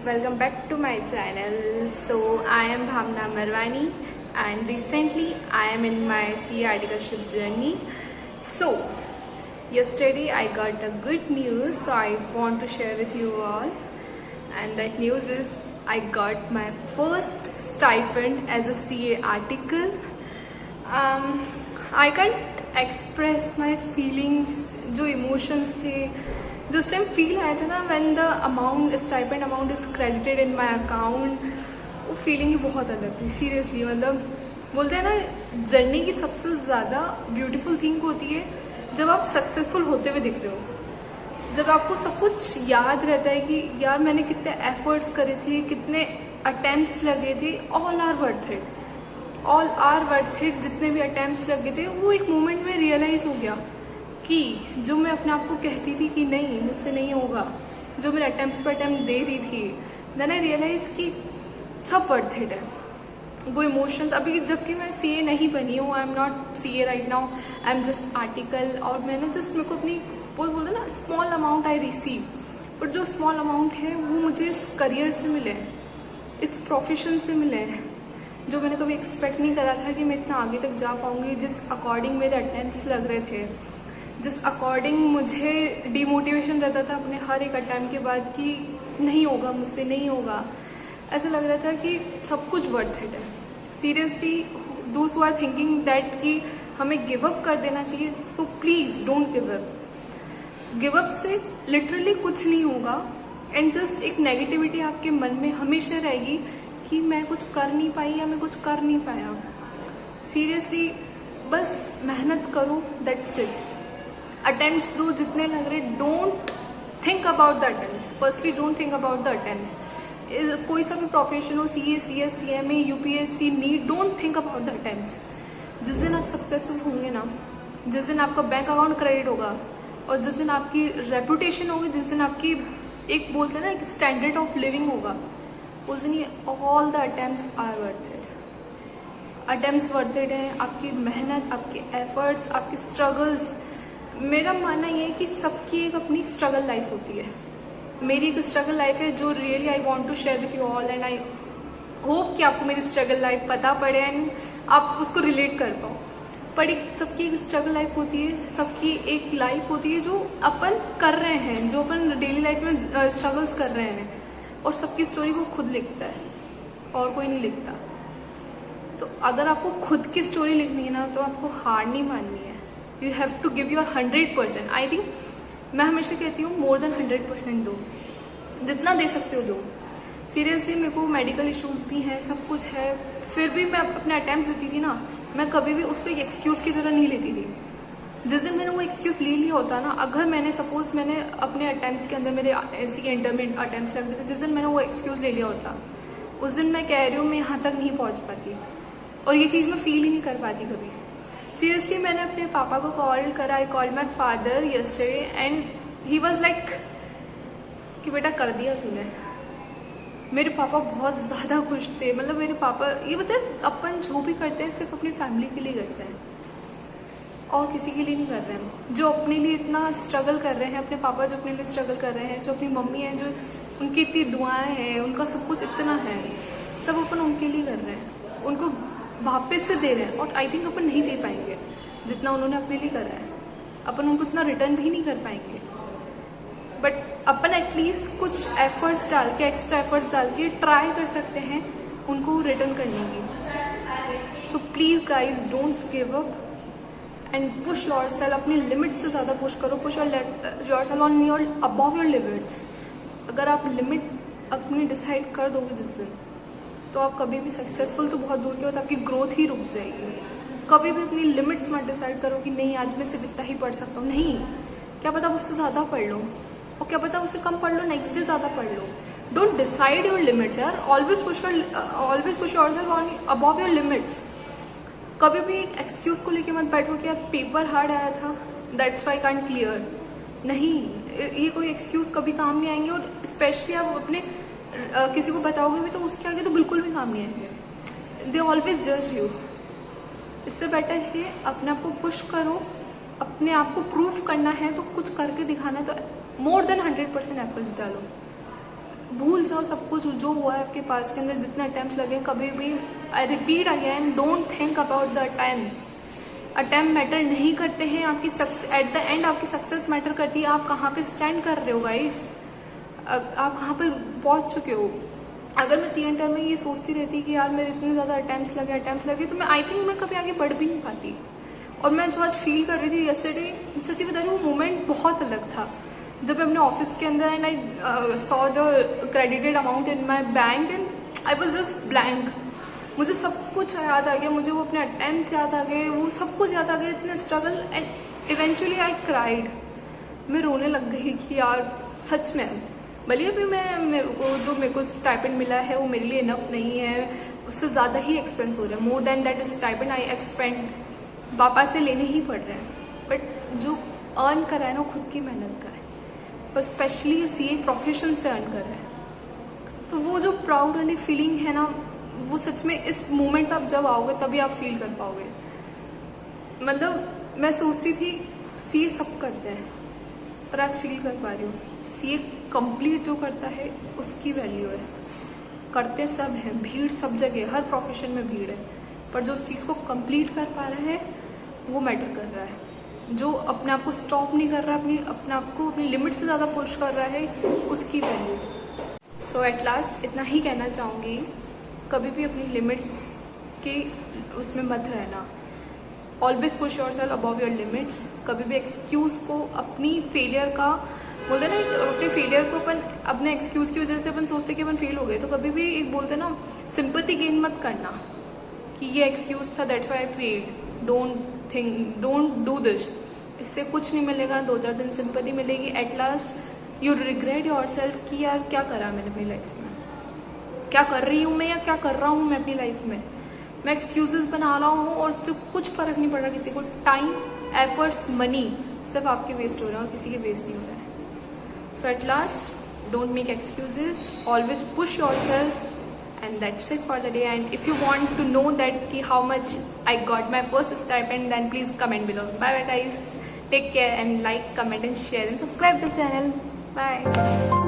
welcome back to my channel. So I am Bhavna Marwani and recently I am in my CA articleship journey. So yesterday I got a good news, so I want to share with you all, and that news is I got my first stipend as a CA article. I can't express my feelings, जो emotions थे, जो उस time feel आया था ना, when the amount stipend amount is credited in my account, वो feeling ही बहुत अलग थी सीरियसली. मतलब बोलते हैं ना, जर्नी की सबसे ज़्यादा ब्यूटीफुल थिंग होती है जब आप सक्सेसफुल होते हुए दिख रहे हो, जब आपको सब कुछ याद रहता है कि यार मैंने कितने एफर्ट्स करे थे, कितने अटेम्प्ट्स लगे थे, ऑल आर वर्थ इट. जितने भी अटेम्प्ट्स लगे थे वो एक मोमेंट में रियलाइज़ हो गया कि जो मैं अपने आप को कहती थी कि नहीं मुझसे नहीं होगा, जो मेरे अटेम्प्ट्स पर अटेम्प्ट दे रही थी, देन आई रियलाइज़ कि सब वर्थ इट है. वो इमोशंस अभी, जबकि मैं CA नहीं बनी हूँ, I am not CA right now, I am just article, और मैंने जस्ट मेरे को अपनी बोलते ना small amount I receive, but जो स्मॉल अमाउंट है वो मुझे इस करियर से मिले, इस प्रोफेशन से मिले, जो मैंने कभी एक्सपेक्ट नहीं करा था कि मैं इतना आगे तक जा पाऊँगी. जिस अकॉर्डिंग मेरे अटेम्प्ट्स लग रहे थे, जिस अकॉर्डिंग मुझे डिमोटिवेशन रहता था अपने हर एक अटैम्प्ट के बाद कि नहीं होगा, मुझसे नहीं होगा, ऐसा लग रहा था कि सब कुछ वर्थ इट है. Seriously those who are thinking that कि हमें गिव अप कर देना चाहिए, so please don't give up. Give up से लिटरली कुछ नहीं होगा, एंड जस्ट एक नेगेटिविटी आपके मन में हमेशा रहेगी कि मैं कुछ कर नहीं पाई या मैं कुछ कर नहीं पाया. सीरियसली बस मेहनत करो, दैट्स इट. अटेम्प्ट्स दो जितने लग रहे, don't think about the attempts. Firstly don't think about the attempts. कोई सा भी प्रोफेशन हो, CA, CS, CMA, UPSC, NEET, don't think about the attempts. जिस दिन आप सक्सेसफुल होंगे ना, जिस दिन आपका बैंक अकाउंट क्रेडिट होगा, और जिस दिन आपकी रेपुटेशन होगी, जिस दिन आपकी एक बोलते हैं ना एक स्टैंडर्ड ऑफ लिविंग होगा, उस दिन ये all the attempts are worth it. Attempts worth it है. आपकी मेहनत, आपके एफर्ट्स, आपके स्ट्रगल्स. मेरा मानना ये है कि सबकी एक अपनी स्ट्रगल लाइफ होती है. मेरी एक स्ट्रगल लाइफ है जो really I want to share with you all, and I hope कि आपको मेरी स्ट्रगल लाइफ पता पड़े एंड आप उसको रिलेट कर पाओ. पर एक सबकी एक स्ट्रगल लाइफ होती है, सबकी एक लाइफ होती है जो अपन कर रहे हैं, जो अपन डेली लाइफ में स्ट्रगल्स कर रहे हैं, और सबकी स्टोरी को खुद लिखता है और कोई नहीं लिखता. तो अगर आपको खुद की स्टोरी लिखनी है ना, तो आपको हार नहीं माननी है. You have to give your 100%. I think मैं हमेशा कहती हूँ मोर देन 100% दो, जितना दे सकते हो दो. सीरियसली मेरे को मेडिकल इश्यूज भी हैं, सब कुछ है, फिर भी मैं अपने अटैम्प्ट्स देती थी ना, मैं कभी भी उसको एक एक्सक्यूज़ की तरह नहीं लेती थी. जिस दिन मैंने वो एक्सक्यूज़ ले लिया होता ना, अगर मैंने सपोज मैंने अपने अटैम्प्ट्स के अंदर मेरे ऐसी इंटरमीडिएट अटैम्प्ट्स लगते थे, जिस दिन मैंने वो एक्सक्यूज़ ले लिया होता, उस दिन मैं कह रही हूँ मैं यहाँ तक नहीं पहुँच पाती, और ये चीज़ मैं फील ही नहीं कर पाती कभी. सीरियसली मैंने अपने पापा को कॉल करा, I called my father yesterday, and he was like कि बेटा कर दिया तूने. मेरे पापा बहुत ज़्यादा खुश थे. मतलब मेरे पापा, ये बताए अपन जो भी करते हैं सिर्फ अपनी फैमिली के लिए करते हैं और किसी के लिए नहीं कर रहे हैं. जो अपने लिए इतना स्ट्रगल कर रहे हैं, अपने पापा जो अपने लिए स्ट्रगल कर रहे हैं, जो अपनी मम्मी है, जो उनकी इतनी दुआएं हैं, उनका सब कुछ इतना है, सब अपन उनके लिए कर रहे हैं, उनको वापस से दे रहे हैं. और आई थिंक अपन नहीं दे पाएंगे जितना उन्होंने अपने लिए करा है. अपन उनको इतना रिटर्न भी नहीं कर पाएंगे, बट अपन एटलीस्ट कुछ एफर्ट्स डाल के, एक्स्ट्रा एफर्ट्स डाल के ट्राई कर सकते हैं उनको रिटर्न करने की. So please guys don't give up and push your self. अपनी लिमिट से ज़्यादा पुश करो. Push your self on your above your limits. अगर आप लिमिट अपनी डिसाइड कर दोगे जिस दिन, तो आप कभी भी सक्सेसफुल तो बहुत दूर की होता, आपकी ग्रोथ ही रुक जाएगी. कभी भी अपनी लिमिट्स मत डिसाइड करो कि नहीं आज मैं सिर्फ इतना ही पढ़ सकता हूँ. नहीं, क्या पता उससे ज़्यादा पढ़ लो, और क्या पता उससे कम पढ़ लो, नेक्स्ट डे ज़्यादा पढ़ लो. डोंट डिसाइड योर लिमिट्स यार. Always push yourself on above your limits. कभी भी एक्सक्यूज़ को लेके मत बैठो कि यार पेपर हार्ड आया था, दैट्स वाई कांट क्लियर. नहीं, ये कोई एक्सक्यूज़ कभी काम नहीं आएंगे, और स्पेशली आप अपने किसी को बताओगे भी तो उसके आगे तो बिल्कुल भी काम नहीं आएंगे. दे ऑलवेज जज यू. इससे बेटर है अपने आप को पुश करो. अपने आप को प्रूफ करना है तो कुछ करके दिखाना है, तो मोर देन 100% एफर्ट्स डालो. भूल जाओ सब कुछ जो हुआ है आपके पास के अंदर, जितने अटैम्प्ट लगे कभी भी। I repeat again, don't think about the attempts. Attempt matter नहीं करते हैं, आपकी एट द एंड आपकी सक्सेस मैटर करती है। आप कहाँ पे स्टैंड कर रहे हो गाइज, आप कहाँ पे पहुँच चुके हो। अगर मैं सेंटर में ये सोचती रहती कि यार मेरे इतने ज़्यादा अटैम्प्ट लगे तो मैं आई थिंक मैं कभी आगे बढ़ भी नहीं पाती। और मैं जो आज फील कर रही थी यस्टरडे, सच्ची बता रही हूँ, वो मोमेंट बहुत अलग था। जब मैं अपने ऑफिस के अंदर and I saw the credited amount in my bank and I was just blank. मुझे सब कुछ याद आ गया, मुझे वो अपने अटैम्प्ट याद आ गए, वो सब कुछ याद आ गया, इतने struggle, and eventually I cried. मैं रोने लग गई कि यार सच में भले अभी मेरे को स्टाइपेंड मिला है वो मेरे लिए इनफ नहीं है, उससे ज़्यादा ही एक्सपेंस हो रहा है। More than that stipend I expand पापा से लेने ही पड़ रहे हैं। बट जो अर्न करा है ना वो खुद की मेहनत का है, और स्पेशली सीए प्रोफेशन से अर्न कर रहा है। तो वो जो प्राउड वाली फीलिंग है ना, वो सच में इस मोमेंट आप जब आओगे तभी आप फील कर पाओगे। मतलब मैं सोचती थी सीए सब करते हैं, पर आज फील कर पा रही हूँ सीए कंप्लीट जो करता है उसकी वैल्यू है। करते सब हैं, भीड़ सब जगह, हर प्रोफेशन में भीड़ है, पर जो उस चीज़ को कंप्लीट कर पा रहा है वो मैटर कर रहा है। जो अपने आप को स्टॉप नहीं कर रहा, अपने आप को अपनी लिमिट से ज़्यादा पुश कर रहा है, उसकी वैल्यू। सो एट लास्ट इतना ही कहना चाहूँगी, कभी भी अपनी लिमिट्स के उसमें मत रहना। Always push your self above your limits. कभी भी एक्सक्यूज़ को अपनी फेलियर का बोलते ना, अपने फेलियर को अपन अपने एक्सक्यूज़ की वजह से अपन सोचते कि अपन फेल हो गए, तो कभी भी एक बोलते ना सिंपैथी गेन मत करना कि ये एक्सक्यूज़ था that's why I fail. Don't do this. इससे कुछ नहीं मिलेगा, 2-4 दिन सिंपैथी मिलेगी, at last you regret your self कि यार क्या करा मैंने अपनी लाइफ में, क्या कर रही हूँ मैं या क्या कर रहा हूँ मैं अपनी लाइफ में। मैं एक्सक्यूजेस बना रहा हूँ और उससे कुछ फ़र्क नहीं पड़ रहा किसी को। टाइम, एफर्ट्स, मनी सब आपके वेस्ट हो रहे हैं और किसी के वेस्ट नहीं हो रहा है। So at last don't make excuses, always push your self, and that's it for the day. And if you want to know that how much I got my first stipend, then please comment below. Bye bye guys, take care, and like, comment and share and subscribe the channel. Bye.